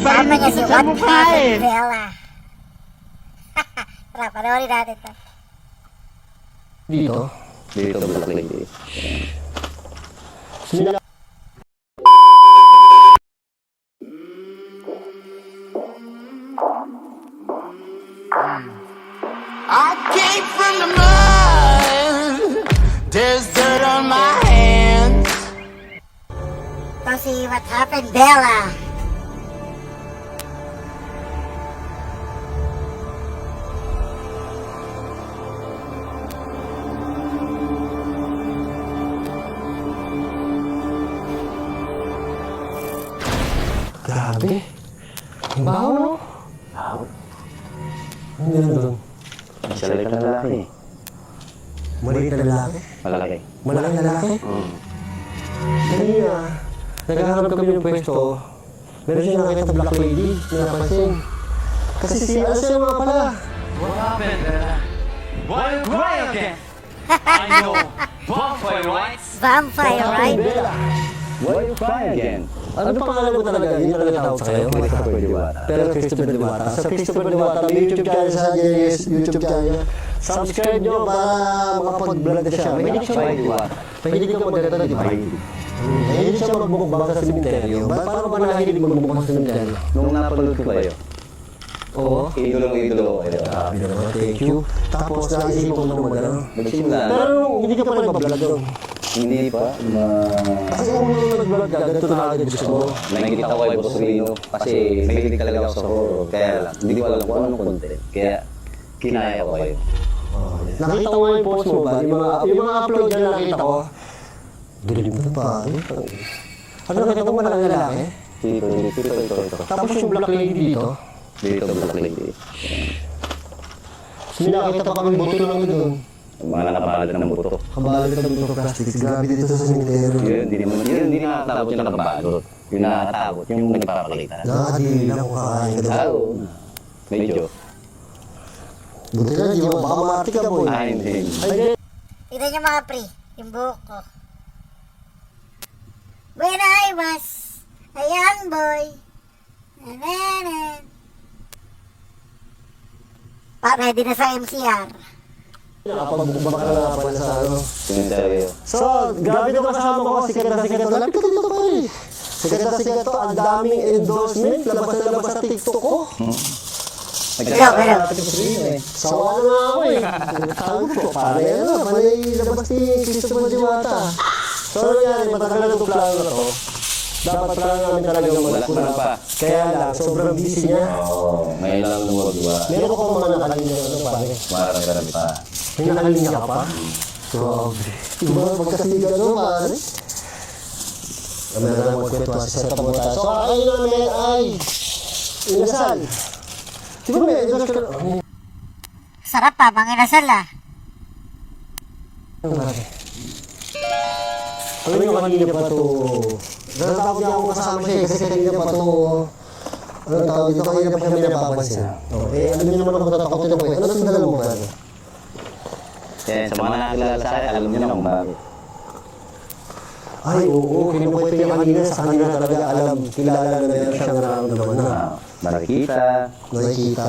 Sama niya si What Happened Bella. Tara, panoorin natin to. Dito? Dito, Black Lady. I came from the mud. There's dirt on my hands. Ito si What Happened Bella. Grabe. Ang baho, no? Baho. Ano yun doon? Isa lang na lalaki. Maliit na lalaki? Malaki. Malaking lalaki? Kanina, naghahanap kami ng pwesto. Meron siya nakita Black Lady, napansin. Kasi siya mga pala. What happened, Bella? Why you cry again? I know. Bonfire rights? Vampire, right? Bella. Why you cry again? Ano pangalan mo talaga? Yun talaga tawag sa kayo? Christopher Diwata. Pero Christopher Diwata. Sa Christopher Diwata, may YouTube channel sa YouTube channel. Subscribe nyo para makapag-vlog na siya. Mahilig siya mahilig ka magkata, di ba? Mahilig siya magbukbang sa sementeryo. Paano ba nahilig magbukbang sa sementeryo? Nung napanood ko kayo, Oo. idolo ko kayo. Sabi naman, thank you. Tapos naisip ko nung magano. Nagsimula na. Pero hindi ka pa nagbablog doon. Hindi pa. Kasi kung nag-vlog ka, ganito na agad gusto mo. Nakikita ko kay Boss Rino kasi mahilig talaga ako sa horror. Kaya lang, hindi ko alam kung anong content. Kaya kinaya ko kayo. Nakita ko nga yung post mo ba? Yung mga upload niya nakita ko. Dilim na pa. Ano nakita mo malaking lalaki? Ito. Tapos yung Black Lady dito. Dito, Black Lady. Sinakita pa kami buto lang doon. Mga nakabalad ng buto. Kabalot ng buto plastic. Grabe dito sa cemetery. Yun, hindi nakatakot yung nakabalot. Yung nakatakot, yung nagpapakita. Nakakadili lang kung kakain ka doon. Oo. Medyo. Buti na, di ba? Baka matik ka, boy. Hindi. Tignan niyo mga pre, yung buhok ko. When I was a young boy. Nananan. Ready na sa MCR. Nakapag-bukbang ka na pala sa ano. Simenteryo. So, grabe na kasama ko. Sikat na sikat to. Lapit ka dito, pare. Sikat na sikat to. Ang daming endorsement. Labas na labas sa TikTok ko. Pero. Sawa na nga ako eh. Sabi ko, pare, ano, panay labas ni Christopher Diwata. So, ano nangyari, matagal na itong plano na to. Dapat plano namin talagang Wala pa. Kaya lang, sobrang busy niya. Oo, ngayon lang lumagawa. Meron ko mga nakalinya, ano, pare. Marami pa. May nakalinya ka pa? Grabe. Iba, magkasigan, ano, pare. Kami na lang magkwento, set up mo tayo. So, kakain namin ay inasal. Di ba may inasal ka na? Sarap pa, mga inasal ah. Alam nyo kanina pa ito, natatakot niya ako kasama siya kasi kanina pa ito, anong tawag dito, kanina pa siya may napapansin. Alam niyo naman ako natatakot ako eh. Ano sundala mo ba? Kaya sa mga nakakilala sa akin, alam niyo na kung bakit. Ay, oo, kinukwento niya kanina, sa kanina talaga alam, kilala na meron siyang nararamdaman na. Nakikita. Nakikita.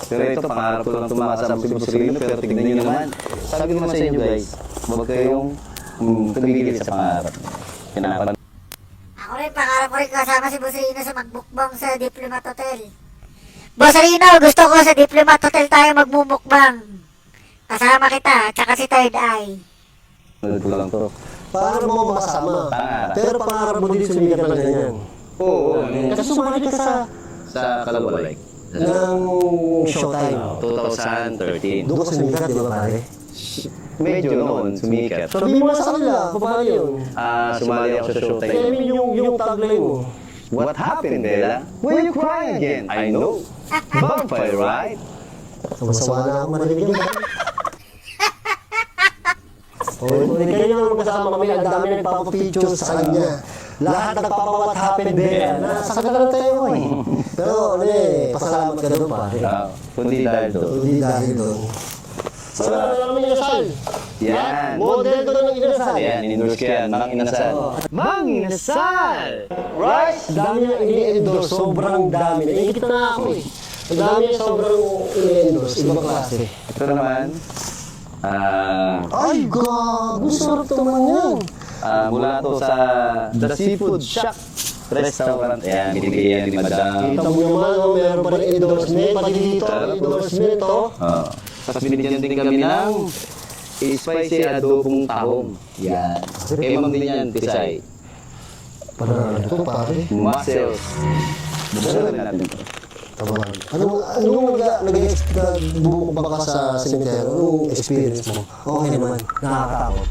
Pero ito, pangarap ko lang tumakasama si Boss Rino, pero tignan niyo naman. Sabi ko naman sa inyo guys, huwag kayong tumigil sa pangarap. Kinapan. Ako rin, pangarap ko rin kasama si Boss Rino sa magbukbang sa Diplomat Hotel. Boss Rino, gusto ko sa Diplomat Hotel tayo magmumukbang. Kasama kita, tsaka si Third Eye. Nanood ko lang to. Pangarap mo makasama. Pangarap. Pero pangarap mo din sumikat na ganyan. Oo. Kasi sumali ka Sa Kalawalay. ng Showtime. 2013. Doon ka sumikat, di ba pare? Medyo noon, sumikat. Sabi mo na sa kanila, paano yun? Sumali ako sa Kaya Showtime. yung tagline mo. What happened, Bella? Why you cry again? I know. Vampire, right? Masawa na ako marinig yun. Hindi kayo naman magkasama kami, ang dami nagpapapicture sa kanya. Lahat nagpapa-what happened there. Nasa kanila lang tayo eh. Pero ano eh, pasalamat ka doon pare. Kundi dahil doon. Hindi dahil doon. So, alam mo yung inasal? Yan. Model ko ng inasal. Yan, in-endorse ko yan. Mang inasal. Mang Inasal! Right? Ang dami niya ini-endorse, sobrang dami. Nakikita na ako eh. Ang dami niya sobrang ini-endorse, ibang klase. Ito naman, Ay, gago, sarap naman yan. mula to sa The Seafood Shack Restaurant. Ayan, binibigyan ni Madam. Kita mo naman, oh, meron pa rin endorsement, pati dito, endorsement, oh. Tapos binigyan din kami ng spicy adobong tahong. Yan. Emang din yan, Tisay. Parang ano to, pare? Muscles. Buksan na rin natin ito. Tabahan. Anong bumukbang ka sa sementeryo? Anong experience mo? Okay naman, nakakatakot.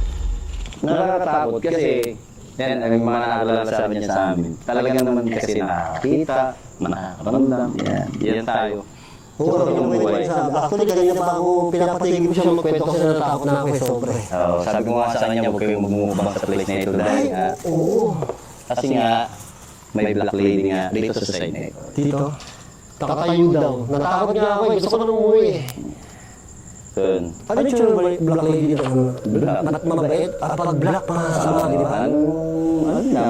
Nakakatakot kasi yan, ang mga naalala sa amin niya sa amin. Talagang naman kasi nakakita, nakakaramdam. Yan tayo. Oo, yung kwento niya sa amin. Actually, kanina pa ako pinapatigil mo siya magkwento kasi natatakot na ako eh, sobre. Sabi ko nga sa kanya, huwag kayong magmumubang sa place na ito dahil nga. Kasi nga, may black lady nga dito sa side na ito. Tito, takatayo daw. Natakot nga ako eh, gusto ko nang umuwi eh. Yun. Ano yung tsura ng black lady dito? Black. Mabait? Pag black pa sa mga, di ba? Ano na,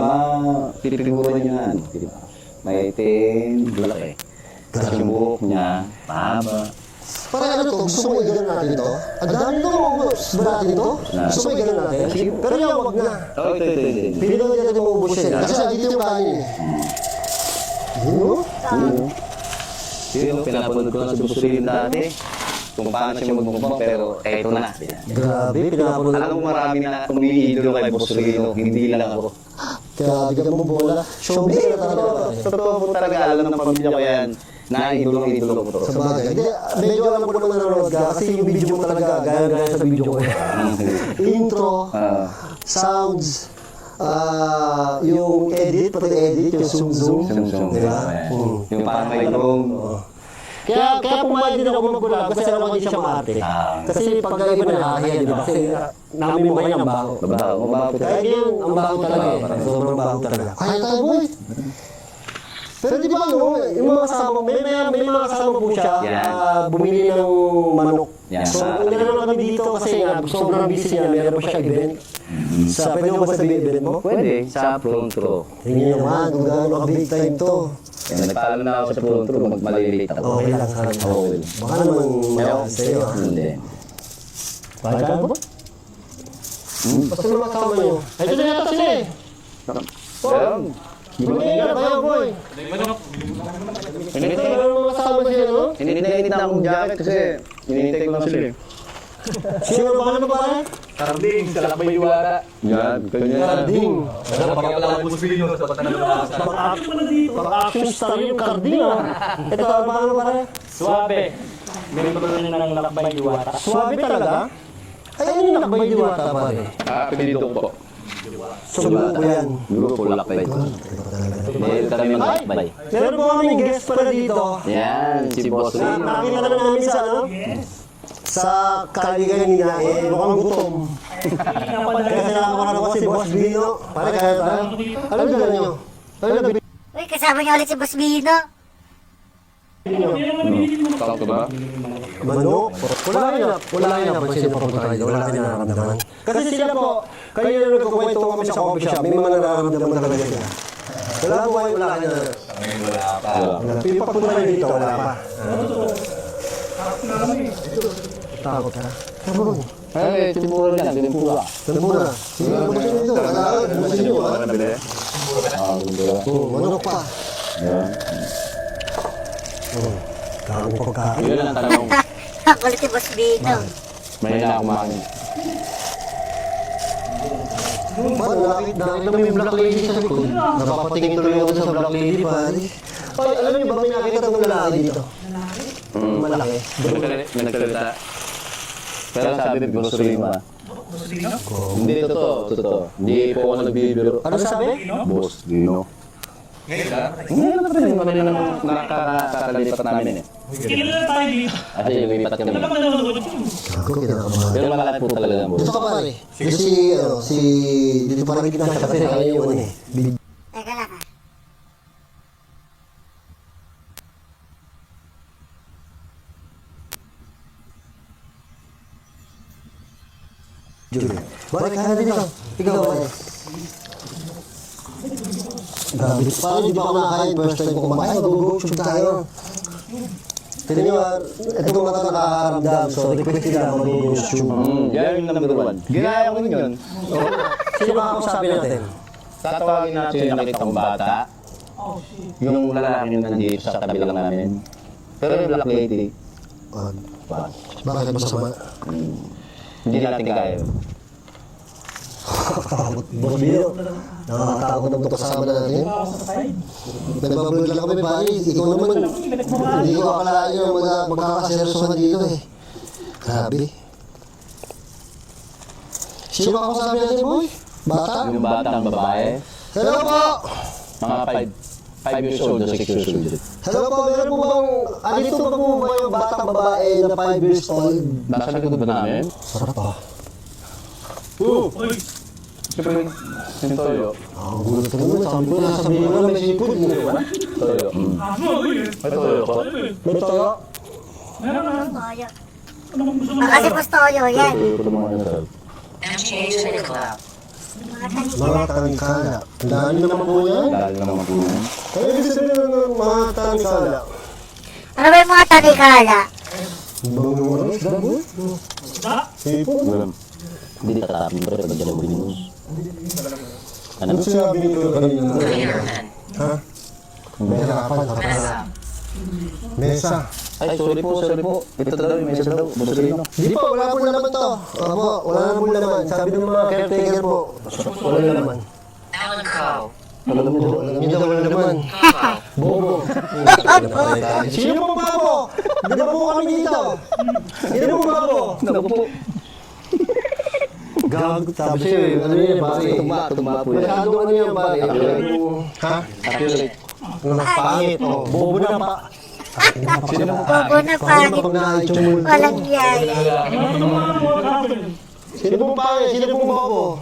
pinipiguro niya ano. May itim, black eh. Tapos yung buhok niya, mahaba. Parang ano to, gusto mo igalan natin ito? Ang dami nito ba natin ito? Gusto mo igalan natin? Pero yan, wag na. Oh, ito. Pili na natin maubos yan. Kasi nandito yung kanin eh. Yun mo? Yun, pinapanood ko na sa Busrin dati. Kung paano siya magmumukbang, pero eto na. Grabe, pinapanood. Alam mo marami na umiidolo kay Busrino, hindi lang ako. Kaya bigyan mo bola. Showbiz na talaga. Totoo po talaga, alam ng pamilya ko yan. Naidolo ko to. Sa bagay. Hindi, medyo alam ko naman nanonood ka kasi yung video mo talaga, gaya-gaya sa video ko. Intro, sounds, yung edit, pati edit, yung zoom. Diba? Yung parang may drone. Kaya pumayag din ako mag-vlog kasi alam ko hindi siya maarte. Kasi pag iba nakakahiya, di ba? Kasi namin mo kayo ang baho. Mabaho. Kaya yun, ang baho talaga eh. Sobrang baho talaga. Kaya tayo boy. Pero di ba ano, yung mga kasama, may mga kasama po siya, bumili ng manok. So, nilalang kami dito kasi nga, sobrang busy niya, meron po siya event. Pwede mo ba sabihin event mo? Pwede, sa front row. Tingin naman, kung gaano ka big time to. Nagpaalam na ako sa front row, malilate ako. Okay lang sana. Baka naman malakas sa'yo. Hindi. Bakit ka ba? Basta naman kasama niyo. Ay, ito na yata sila eh. Pero, Hindi na tayo, boy. Ito na mga kasama sila, no? Hinintay na akong jacket kasi hinintay ko lang sila eh. Sino ba naman ba? Karding, sa Lakbay Iwara. Yan, kanya. Karding. Pagkakala ko Busrino sa Pang-action star yung Karding, ah. Ito, ba naman ba? Suabe. Member ng Lakbay Iwara. Swabe talaga? Ay, ano yung nakbay diwata, pare? Apelido ko po. Subukan ko yan. Grupo Lakbay. Meron kami mga lakbay. Meron po kami guest pala dito. Yan, si Boss Lee. Nakita na namin sa ano? Sa kaligan nila eh, mukhang gutom. Kaya sinakapan ko si Boss Bino. Pare, kaya tayo. Ano ba nyo? Ano ba Uy, kasama niya ulit si Boss Bino. Sakto ba? Manok? Wala kayo na pansin papunta kayo. Wala kayo nararamdaman. Kasi sila po, kayo na nagkukwento kami sa coffee shop, may mga nararamdaman talaga sila. Wala po kayo, wala kayo na. Pagpunta kayo dito, wala pa. Takot ka? Tabon. Ay, timpura yan, timpura. Tempura. Sige, mabusin nyo dito. Mabusin nyo, ha? Manok pa. Gagong pagkain. Yun ang tanong. Ang kulit si Boss Bino. May na kumain. Paano, nakita mo yung black lady sa likod? Napapatingin tuloy ako sa black lady, pare. Ay, alam niyo ba, may nakita ng lalaki dito? Malaki. May nagsalita. Pero sabi, gusto rin mo. Hindi, totoo. Hindi po ako nagbibiro. Ano sabi? Boss, Dino. Ngayon na rin kami nang nakakalipat namin eh. Kasi lumipat kami. Ako, kinakabahan. Pero malaki po talaga ang boss. Gusto ka pare? Si dito pa rin ginasa kasi kaya yung ano eh. Teka lang ha. Julie. Balik ka na dito. Ikaw, balik. Grabe. Parang hindi pa ako nakakain. First time ko kumakain. Mag-go-shoot tayo. Tignan nyo, itong mga nakakaramdam. So, request nila mag-go-shoot. Yan yung number 1. Ginaya ko rin yun. Sino makakasabi natin? Tatawagin natin yung nakita kong bata. Yung lalaki yung nandito sa kabilang namin. Pero yung black lady, Bakit masama? hindi natin kaya. Boss Bio, nakakatakot naman ito kasama natin. Nagbablog lang kami, pare. Ikaw naman, hindi ko akalain yung magkakaseryosohan dito eh. Grabe. Sino ako sabi natin, boy? Bata? Yung batang babae, Hello po! mga 5 years old o 6 years old. Hello po, meron po bang, dito pa po ba yung batang babae na 5 years old? Nasa likod ba namin? Sarap pa. Siyempre, yung toyo. Gulat ka naman, sabi ko nasabihin ko na may sipod. Toyo. May toyo ko. May toyo? Toyo. Kasi mas toyo yan. Toyo ko naman yung toyo. Mga tangkala. Ang dami naman po yan. Dahil naman po yun. Ano ibig sabihin ng mga tangkala? Ano ba yung mga tanikala? Bang yung ano? Dabo? Sipod? Walang. Hindi tatapin pa rin pag dalawa din. Ano sinabi nito kanina? Ha? Mesa. Ay, sorry po. Ito daw, yung mesa daw. Bosolino. Di po, wala po naman to. Opo, wala na po naman. Sabi ng mga caretaker po, wala na naman. Alam mo daw. Alam niyo daw wala naman. Bobo. Sino po babo? Di ba po kami dito? Sino po babo? Naku po. Gag, sabi siya, ano yun, pare? Tuma po yan. Masyado ano yan, pare? Ha? Accurate. Pangit. Bobo na pa. Sino mo Bobo na pangit. Pag nakakit yung mundo. Walang yaya. Sino pong pangit? Sino pong bobo?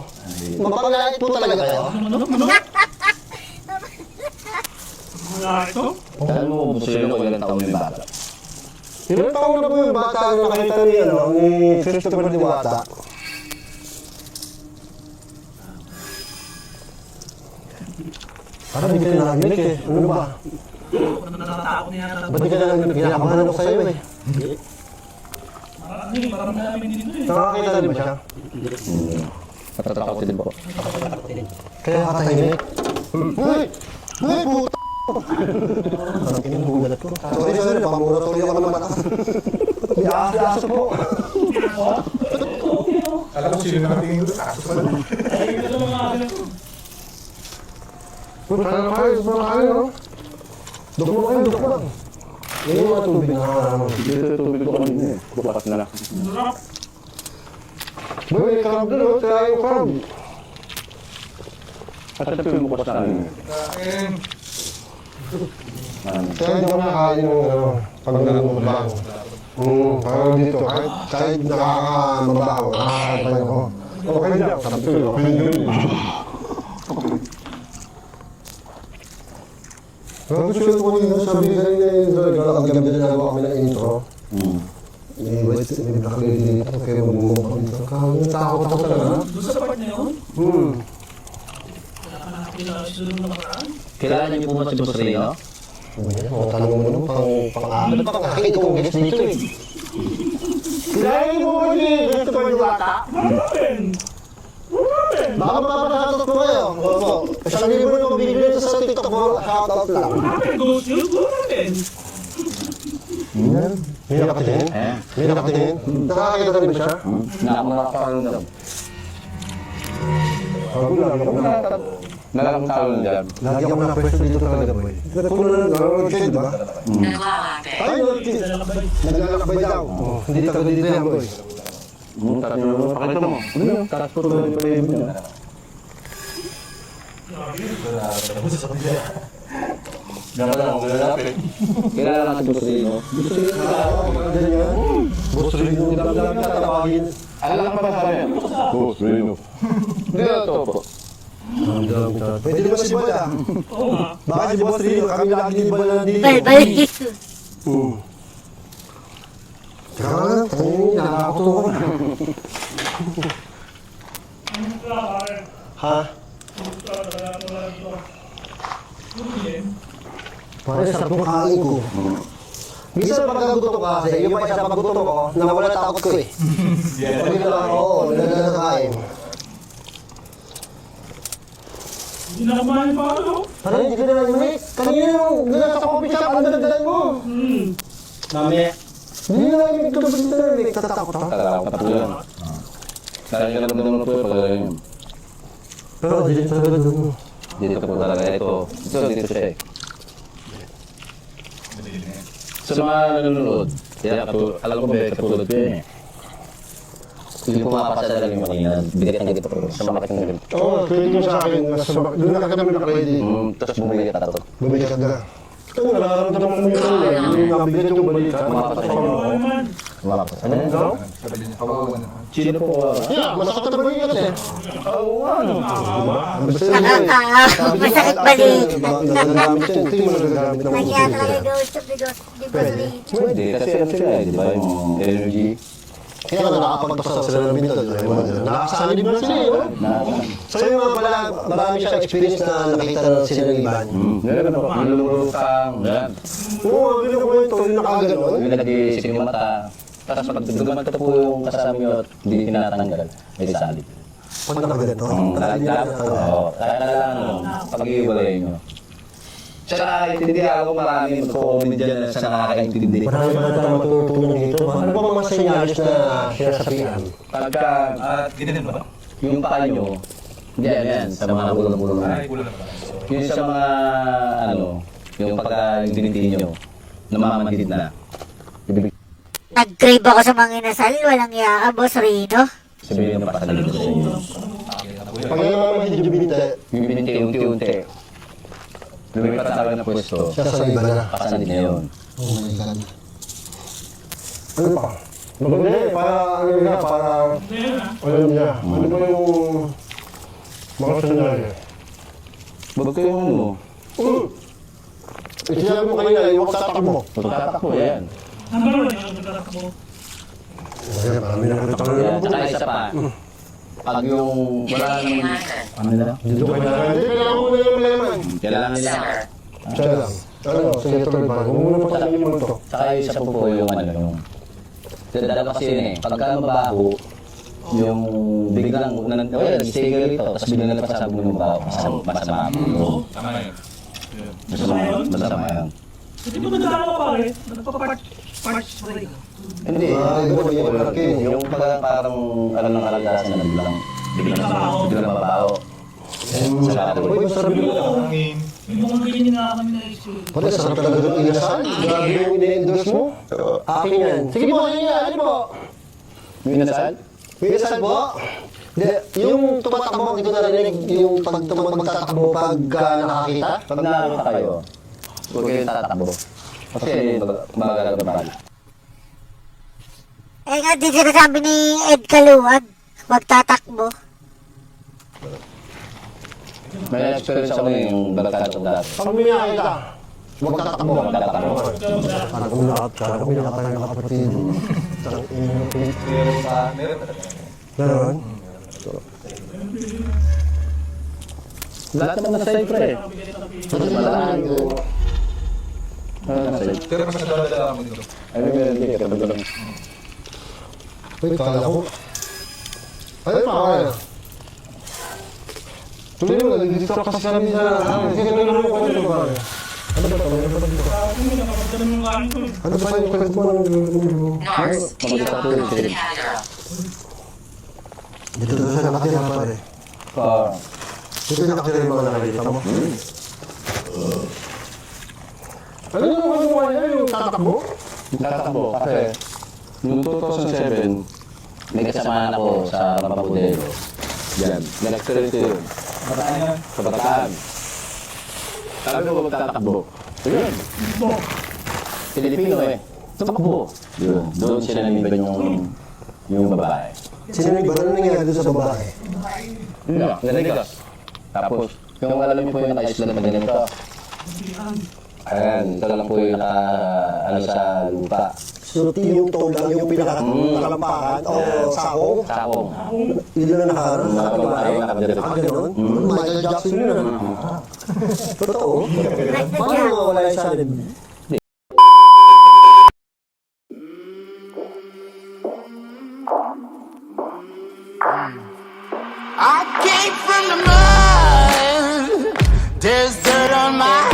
Mapangait po talaga kayo? Alam mo, Bosolino ko ilang taon yung bata. Ilang taon na po yung bata na nakita ni, ni Christopher Diwata? Parang di ka na narinig eh. Ano ba? Ba't di ka na narinig? Kinakabahan ako sa'yo eh. Nakakita din ba siya? Natatakot din po. Kaya katahimik? Hey! Hey, puta! Ang kinugulat ko. Sorry, napamura tuloy ako naman ako. May aso po. Alam mo sino nakatingin doon? Aso pa lang. Kaya kayo, Dok mo lang. Yan yung mga tubig na nakakaroon. Dito yung tubig ko kanina eh. Bukas na lang. Boy, may crab doon, oh. Kaya yung crab. At ito yung bukas na lang. Kaya hindi ako nakakain ng pag nangungubang. Parang dito, kahit nakakamabaho, nakakain ako. Okay lang, sarap ito, okay lang. Pero gusto ko nyo sabi kanina yung gabi na nagawa kami ng intro. May black lady dito, kaya magmumukha kami dito. Natakot ako talaga. Doon sa part na yun? Kailangan niyo po ba si Bosolino? Mga tanong mo naman, pang-alat pa nga. Ikaw ang guest dito eh. Kailangan niyo po ba si Christopher Diwata? Baka mapapakatot mo kayo. Opo. Isang libo na mabibili ito sa TikTok mo. Shoutout lang. May nakatingin? May nakatingin? Nakakita rin ba siya? Nakakakaroon Nalang talon dyan. Lagi ako na-pwesto dito talaga, boy. Kung nanonood kayo, di ba? Ay, naglalakbay daw. Hindi taga dito yan, boy. Tapos yung pakita mo. Tapos po tuloy pa yung ibig. Dapat lang, lalapit. Kailangan natin Bosolino. Bosolino, naglalakbay na tatawagin. Alam pa ba sabi? Bosolino. Hindi na ito po. Pwede naman si Bal, ah. Baka si Bosolino, kami lagi ni Bal nandito. Bye-bye. Tsaka nga lang, nakakakutuwa ko. Ha? Pare, sarap ng kain ko. Minsan pagkagutom ka kasi, yung pa isa paggutom ko, nawala takot ko eh. Pag yun lang ako, nalala sa kain. Hindi na kumain pa ako. Pare, hindi ka na nag-mix. Kanina yung nasa coffee shop, ang dadagdagan mo. Mami. Hindi na nag-mix ka ba dito na nag-mix? Natatakot ka? Tatakot po yan. Talagang naman po yung pag yun. Pero hindi talaga doon. Dito po talaga. Dito siya eh. Sa mga nanonood, kaya alam ko ba katulad ko yun eh. Yung pumapasa talaga yung kanina, bigat ng ganito po, sa makit ng ganito. Oo, credit mo sa akin. Doon na kami na-credit. Tapos bumili ka tato. Bumili ka na. Ito, nararamdaman ko yung kanina. Yung nabigat yung balita. Pumapasa niyo. Pumapasa. Ano yun? Sino po? Yeah, masakit na ba yun kasi? Oo, ano? Masakit balik. Nagagamit yan. Ito yung nagagamit ng Kaya talaga ghost of the ghost, di ba sorry? Pwede, kasi ano sila eh, di ba? Yung energy. Kaya nga nakakapagpasa sila ng bintag. Nakakasanib na sila eh. So yung mga pala, marami siyang experience na nakita na sila ng iban. Meron na po, nilulutang, yan. Oo, ganyan ko ito, yung nakaganon. Yung nag-iisip yung mata. Tapos pag gumanto po yung kasama nyo at hindi tinatanggal, may salib. Pag nakaganon. Kaya kailangan pag-iwalay nyo. Siya nakakaintindi ako, marami magko-comment dyan na siya nakakaintindi. Marami mga tao matutunan dito. Ano ba mga senyalis na sinasabihan? Pagka Ganyan ba? yung paa nyo, yan, sa mga ulam-ulam. Yung sa mga, yung pagka yung diniti nyo, namamagid na. Ibig Nag-crave ako sa mga inasal, walang yaka, boss Rino. sabihin ng pasalito sa inyo. Pag yung mga hindi binte, Yung binti, unti-unti. Lumipat na kayo na pwesto, siya sa iba na. pasalit na yun. Oh my God. Ano pa? Maganda eh, para ano niya, para alam niya. Ano ba yung mga senyalis? Ba't kayo ano? Sinabi mo kanina, yung tatakbo. Pagtatakbo yan. Ayan, marami na ulit ang Yan, saka isa pa. Pag yung wala naman, ano nila? Dito kailangan. Hindi, kailangan mo na yung malaman. Kailangan nila. Siya lang. Ano, sige tuloy ba? Huwag mo na patayin yung multo. Saka yung isa po yung yung dalawa kasi yun eh. Pagka mabaho, yung biglang, nag-stay ka rito, tapos biglang napasabi mo yung mabaho, masama. Tama na yun. Masama yan. Hindi mo nagdalawa pare, nagpa-part break. Hindi, yung parang alam ng kalagasan na biglang mabaho. Sa lahat. Uy, masarap yun. Hangin. Yung mga ganyan nga kami na-issue. Pare, sarap talaga ng inasal. Grabe yung ini-endorse mo. Akin yan. Sige po, yun yan. Ano po? Yung inasal? Yung inasal po? Hindi, yung tumatakbo, hindi ko narinig yung magtatakbo pag nakakita. Pag nakakita kayo, huwag kayong tatakbo. Kasi magagabal. Eh nga, di sinasabi ni Ed Kaluwag, magtatakbo. May experience ako yung barkada dati. Pag may nakakita, magtatakbo. Magtatakbo. Parang umilakat ka. Parang umilakat tayo ng kapatid. Meron pa. Meron talaga. Ganon? Lahat naman nasa iyo, pre. Malahan ko. Pero mas nadala mo dito. Ay, meron din. Kapag lang. Uy, kala ko. Ay, pakaya. Tuloy mo, nandito kasi kami sa... Kasi ganun mo kami ito, pare. Ano ba ito? Ano ba ito? Ano ba yung kwento mo? Magkita po yung sila. Dito doon siya nakatira, pare. Dito nakatira yung mga nakakita mo. Ano yung mga buhay na yung tatakbo? Tatakbo kasi noong 2007, may kasamahan ako sa Pampabudelo. Yan, nag-experience ko yun. Sa Bataan. Sabi ko magtatakbo. Yun. Pilipino eh. Tumakbo. Yun. Doon sila namiban yung babae. Sinamig ba? Ano nangyari doon sa babae? Yun nga, nanigas. Tapos, yung alam niyo po yung naka-island na ganito. Ayan, ito lang po yung naka, sa lupa. yung toe lang, yung pinakalampakan, o sakong. Sakong. Yun lang nakaroon. Nakadiretso. Ganun? Michael Jackson yun. Totoo. Paano mawala yung salib? I came from the mud. There's dirt on my